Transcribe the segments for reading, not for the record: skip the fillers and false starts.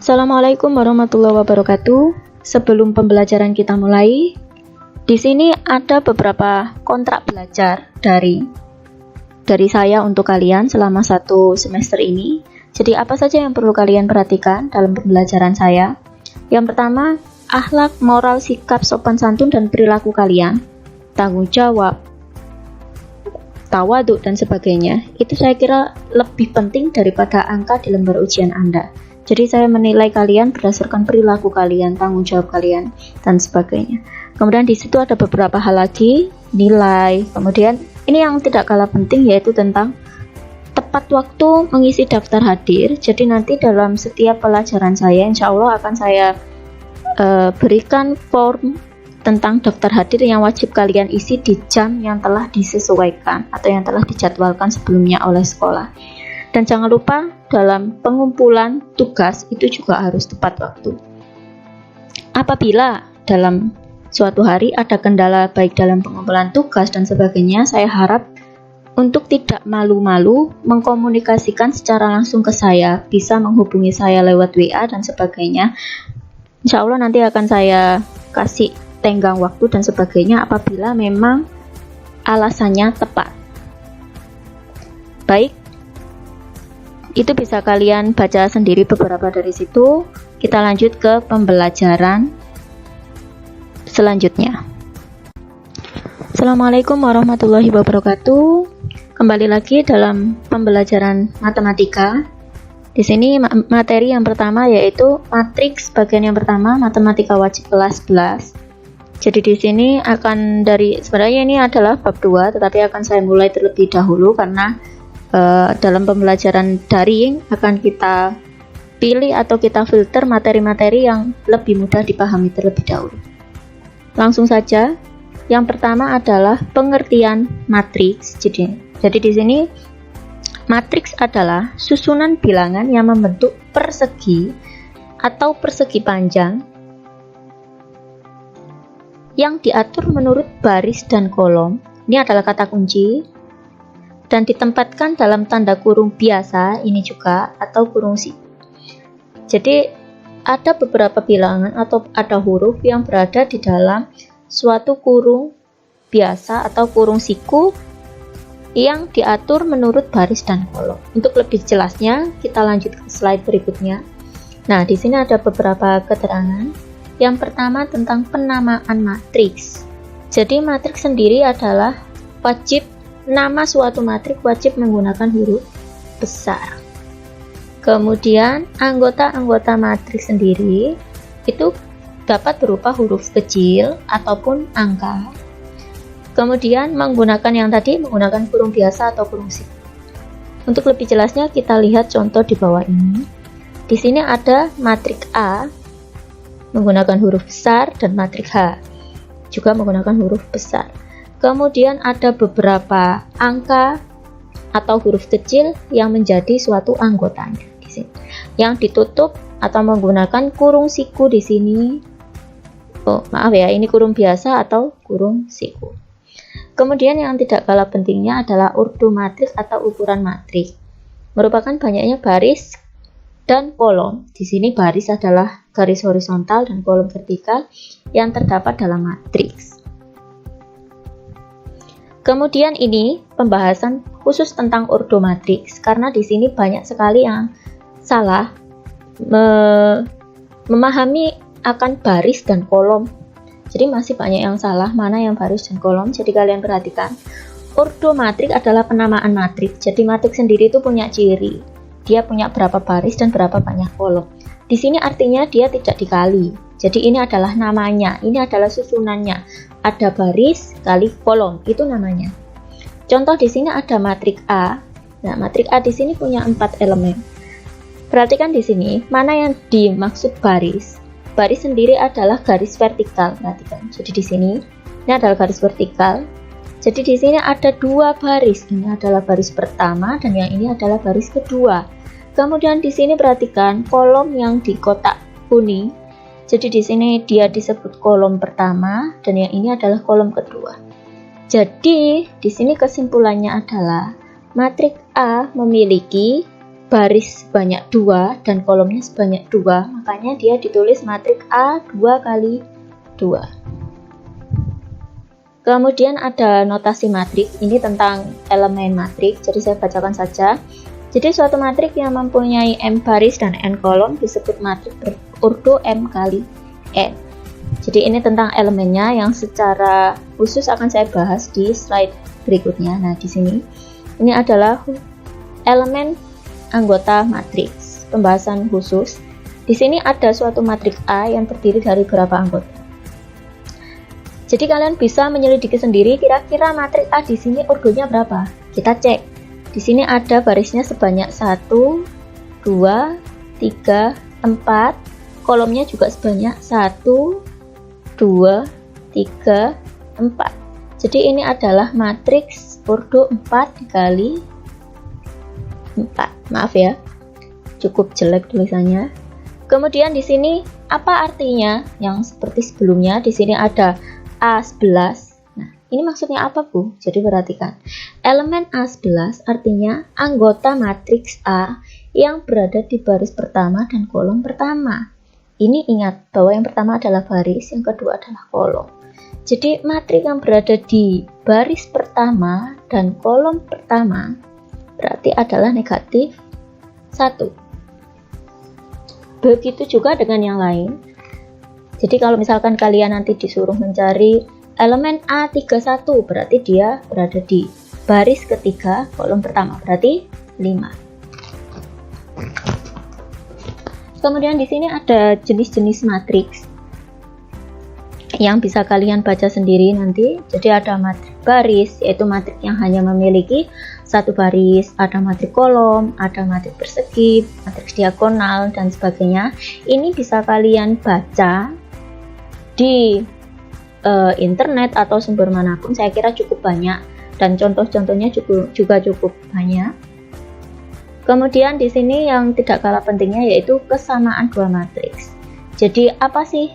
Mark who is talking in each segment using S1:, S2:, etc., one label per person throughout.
S1: Assalamualaikum warahmatullahi wabarakatuh. Sebelum pembelajaran kita mulai, di sini ada beberapa kontrak belajar dari saya untuk kalian selama 1 semester ini. Jadi apa saja yang perlu kalian perhatikan dalam pembelajaran saya? Yang pertama, akhlak, moral, sikap, sopan santun dan perilaku kalian, tanggung jawab, tawaduk dan sebagainya. Itu saya kira lebih penting daripada angka di lembar ujian Anda. Jadi saya menilai kalian berdasarkan perilaku kalian, tanggung jawab kalian, dan sebagainya. Kemudian di situ ada beberapa hal lagi, nilai. Kemudian ini yang tidak kalah penting yaitu tentang tepat waktu mengisi daftar hadir. Jadi nanti dalam setiap pelajaran saya, insya Allah akan saya berikan form tentang daftar hadir yang wajib kalian isi di jam yang telah disesuaikan atau yang telah dijadwalkan sebelumnya oleh sekolah. Dan jangan lupa dalam pengumpulan tugas itu juga harus tepat waktu. Apabila dalam suatu hari ada kendala baik dalam pengumpulan tugas dan sebagainya, saya harap untuk tidak malu-malu mengkomunikasikan secara langsung ke saya, bisa menghubungi saya lewat WA dan sebagainya. Insya Allah nanti akan saya kasih tenggang waktu dan sebagainya apabila memang alasannya tepat. Baik, itu bisa kalian baca sendiri beberapa dari situ. Kita lanjut ke pembelajaran selanjutnya. Assalamualaikum warahmatullahi wabarakatuh. Kembali lagi dalam pembelajaran matematika. Di sini materi yang pertama yaitu matriks bagian yang pertama, matematika wajib kelas 11. Jadi di sini akan sebenarnya ini adalah bab 2, tetapi akan saya mulai terlebih dahulu karena dalam pembelajaran daring akan kita pilih atau kita filter materi-materi yang lebih mudah dipahami terlebih dahulu. Langsung saja, yang pertama adalah pengertian matriks. Jadi di sini matriks adalah susunan bilangan yang membentuk persegi atau persegi panjang yang diatur menurut baris dan kolom. Ini adalah kata kunci. Dan ditempatkan dalam tanda kurung biasa ini juga atau kurung siku. Jadi ada beberapa bilangan atau ada huruf yang berada di dalam suatu kurung biasa atau kurung siku yang diatur menurut baris dan kolom. Untuk lebih jelasnya kita lanjut ke slide berikutnya. Nah, di sini ada beberapa keterangan. Yang pertama tentang penamaan matriks. Jadi matriks sendiri adalah nama suatu matriks wajib menggunakan huruf besar. Kemudian anggota-anggota matriks sendiri itu dapat berupa huruf kecil ataupun angka. Kemudian menggunakan kurung biasa atau kurung siku. Untuk lebih jelasnya kita lihat contoh di bawah ini. Di sini ada matriks A menggunakan huruf besar dan matriks H juga menggunakan huruf besar. Kemudian ada beberapa angka atau huruf kecil yang menjadi suatu anggotanya di sini. Yang ditutup atau menggunakan kurung siku di sini. Ini kurung biasa atau kurung siku. Kemudian yang tidak kalah pentingnya adalah urdu matriks atau ukuran matriks. Merupakan banyaknya baris dan kolom. Di sini baris adalah garis horizontal dan kolom vertikal yang terdapat dalam matriks. Kemudian ini pembahasan khusus tentang urdu matriks karena di sini banyak sekali yang salah memahami akan baris dan kolom. Jadi masih banyak yang salah mana yang baris dan kolom. Jadi kalian perhatikan. Urdu matriks adalah penamaan matriks. Jadi matriks sendiri itu punya ciri. Dia punya berapa baris dan berapa banyak kolom. Di sini artinya dia tidak dikali. Jadi ini adalah namanya, ini adalah susunannya. Ada baris kali kolom, itu namanya. Contoh di sini ada matriks A. Nah, matriks A di sini punya 4 elemen. Perhatikan di sini, mana yang dimaksud baris. Baris sendiri adalah garis vertikal, perhatikan. Jadi di sini, ini adalah garis vertikal. Jadi di sini ada 2 baris. Ini adalah baris pertama dan yang ini adalah baris kedua. Kemudian di sini perhatikan kolom yang di kotak kuning. Jadi di sini dia disebut kolom pertama dan yang ini adalah kolom kedua. Jadi di sini kesimpulannya adalah matriks A memiliki baris sebanyak 2 dan kolomnya sebanyak 2, makanya dia ditulis matriks A 2 kali 2. Kemudian ada notasi matriks, ini tentang elemen matriks, jadi saya bacakan saja. Jadi suatu matriks yang mempunyai M baris dan N kolom disebut matriks berurdo M kali N. Jadi ini tentang elemennya yang secara khusus akan saya bahas di slide berikutnya. Nah, di sini ini adalah elemen anggota matriks, pembahasan khusus. Di sini ada suatu matriks A yang terdiri dari berapa anggota. Jadi kalian bisa menyelidiki sendiri kira-kira matriks A di sini urutnya berapa. Kita cek. Di sini ada barisnya sebanyak 1, 2, 3, 4. Kolomnya juga sebanyak 1, 2, 3, 4. Jadi ini adalah matriks urdo 4 dikali 4. Maaf ya, cukup jelek tulisannya. Kemudian di sini apa artinya? Yang seperti sebelumnya, di sini ada A11. Nah, ini maksudnya apa, Bu? Jadi perhatikan. Elemen A11 artinya anggota matriks A yang berada di baris pertama dan kolom pertama. Ini ingat bahwa yang pertama adalah baris, yang kedua adalah kolom. Jadi matriks yang berada di baris pertama dan kolom pertama berarti adalah negatif 1. Begitu juga dengan yang lain. Jadi kalau misalkan kalian nanti disuruh mencari elemen A31, berarti dia berada di baris ketiga kolom pertama, berarti 5. Kemudian di sini ada jenis-jenis matriks yang bisa kalian baca sendiri nanti. Jadi ada matriks baris, yaitu matriks yang hanya memiliki satu baris, ada matriks kolom, ada matriks persegi, matriks diagonal, dan sebagainya. Ini bisa kalian baca di internet atau sumber manapun. Saya kira cukup banyak dan contoh-contohnya juga cukup banyak. Kemudian di sini yang tidak kalah pentingnya yaitu kesamaan dua matriks. Jadi apa sih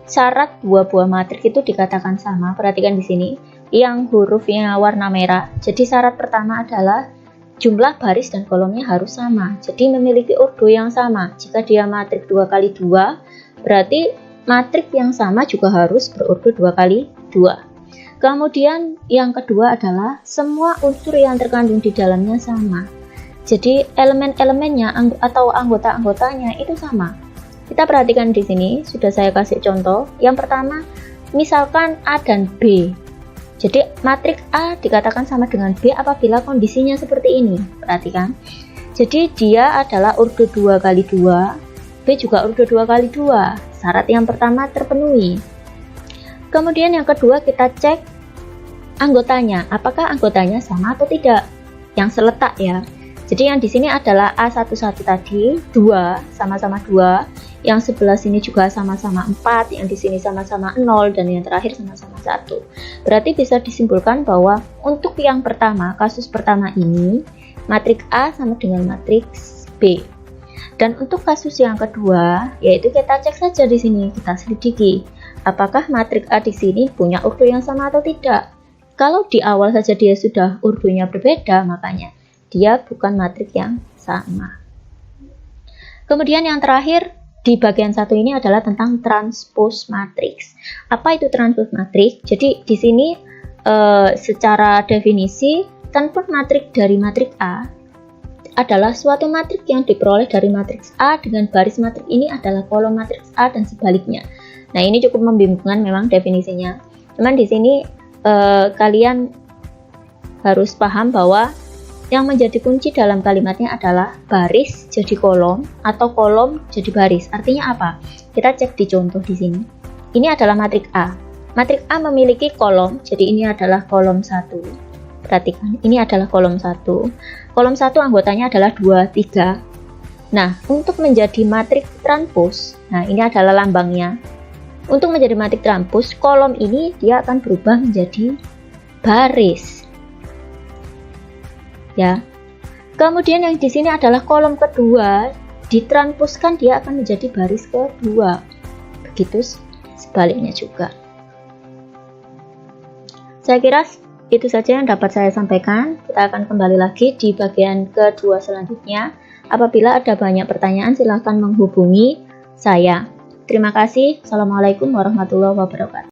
S1: syarat dua buah matriks itu dikatakan sama? Perhatikan di sini yang hurufnya warna merah. Jadi syarat pertama adalah jumlah baris dan kolomnya harus sama. Jadi memiliki urdo yang sama. Jika dia matriks 2 kali 2, berarti matriks yang sama juga harus berurdo 2 kali 2. Kemudian yang kedua adalah semua unsur yang terkandung di dalamnya sama. Jadi elemen-elemennya atau anggota-anggotanya itu sama. Kita perhatikan di sini, sudah saya kasih contoh. Yang pertama, misalkan A dan B. Jadi matriks A dikatakan sama dengan B apabila kondisinya seperti ini. Perhatikan. Jadi dia adalah urdo 2 kali 2, B juga urdo 2 kali 2. Syarat yang pertama terpenuhi. Kemudian yang kedua kita cek anggotanya. Apakah anggotanya sama atau tidak? Yang seletak ya. Jadi yang di sini adalah A11 tadi 2 sama-sama 2, yang sebelah sini juga sama-sama 4, yang di sini sama-sama 0, dan yang terakhir sama-sama 1. Berarti bisa disimpulkan bahwa untuk yang pertama, kasus pertama ini, matriks A sama dengan matriks B. Dan untuk kasus yang kedua, yaitu kita cek saja di sini, kita selidiki apakah matriks A di sini punya urdo yang sama atau tidak. Kalau di awal saja dia sudah urdonya berbeda, makanya dia bukan matriks yang sama. Kemudian yang terakhir di bagian satu ini adalah tentang transpose matriks. Apa itu transpose matriks? Jadi di sini secara definisi transpose matriks dari matriks A adalah suatu matriks yang diperoleh dari matriks A dengan baris matriks ini adalah kolom matriks A dan sebaliknya. Nah, ini cukup membingungkan memang definisinya. Cuman di sini kalian harus paham bahwa yang menjadi kunci dalam kalimatnya adalah baris jadi kolom atau kolom jadi baris. Artinya apa? Kita cek di contoh di sini. Ini adalah matriks A. Matriks A memiliki kolom, jadi ini adalah kolom 1. Perhatikan, ini adalah kolom 1. Kolom 1 anggotanya adalah 2, 3. Nah, untuk menjadi matriks transpose, nah ini adalah lambangnya. Untuk menjadi matriks transpose, kolom ini dia akan berubah menjadi baris. Ya. Kemudian yang di sini adalah kolom kedua, ditranspuskan dia akan menjadi baris kedua. Begitu sebaliknya juga. Saya kira itu saja yang dapat saya sampaikan. Kita akan kembali lagi di bagian kedua selanjutnya. Apabila ada banyak pertanyaan, silahkan menghubungi saya. Terima kasih. Assalamualaikum warahmatullahi wabarakatuh.